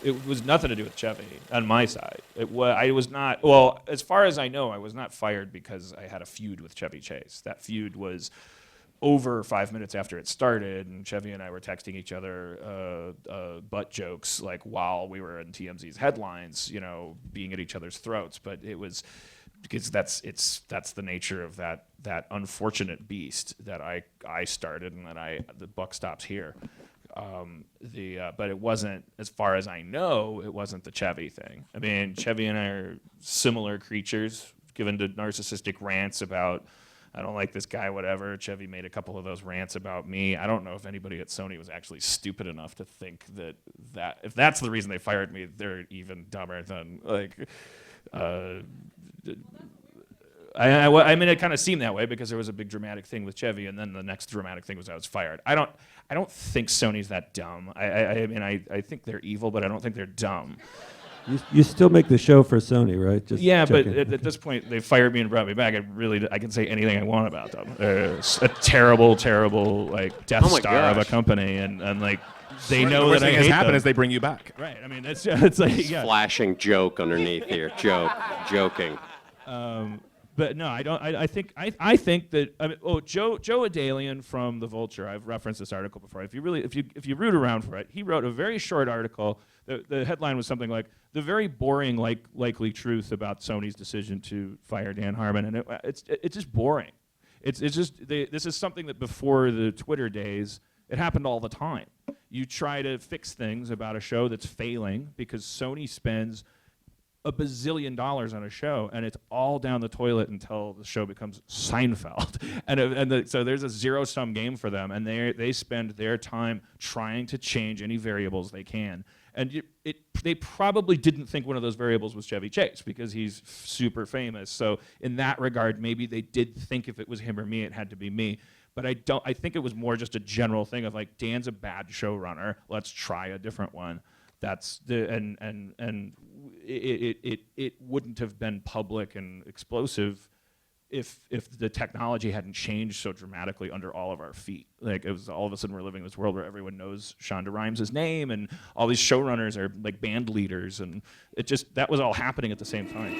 It was nothing to do with Chevy on my side. I was not, well, as far as I know, I was not fired because I had a feud with Chevy Chase. That feud was over 5 minutes after it started, and Chevy and I were texting each other butt jokes like while we were in TMZ's headlines, being at each other's throats. But it was because that's the nature of that unfortunate beast that I started, and that the buck stops here. But it wasn't, as far as I know, it wasn't the Chevy thing. I mean, Chevy and I are similar creatures, given to narcissistic rants about, I don't like this guy, whatever. Chevy made a couple of those rants about me. I don't know if anybody at Sony was actually stupid enough to think that if that's the reason they fired me, they're even dumber than, I mean, it kind of seemed that way because there was a big dramatic thing with Chevy, and then the next dramatic thing was I was fired. I don't think Sony's that dumb. I mean, I think they're evil, but I don't think they're dumb. You still make the show for Sony, right? Just yeah, checking. but at this point, they fired me and brought me back. I can say anything I want about them. It's a terrible, terrible Death Star of a company, and they know that I hate them. happen is they bring you back. Right. I mean, it's like flashing joke underneath here, joking. But no, I don't. I think that. I mean, Joe Adalian from The Vulture. I've referenced this article before. If you root around for it, he wrote a very short article. The headline was something like "The very boring, likely truth about Sony's decision to fire Dan Harmon," and it's just boring. It's just this is something that before the Twitter days, it happened all the time. You try to fix things about a show that's failing because Sony spends $1 bazillion on a show, and it's all down the toilet until the show becomes Seinfeld. So there's a zero-sum game for them, and they spend their time trying to change any variables they can. And they probably didn't think one of those variables was Chevy Chase because he's super famous. So in that regard, maybe they did think if it was him or me, it had to be me. But I think it was more just a general thing of Dan's a bad showrunner. Let's try a different one. That's it wouldn't have been public and explosive if the technology hadn't changed so dramatically under all of our feet. It was all of a sudden we're living in this world where everyone knows Shonda Rhimes' name, and all these showrunners are band leaders, and that was all happening at the same time.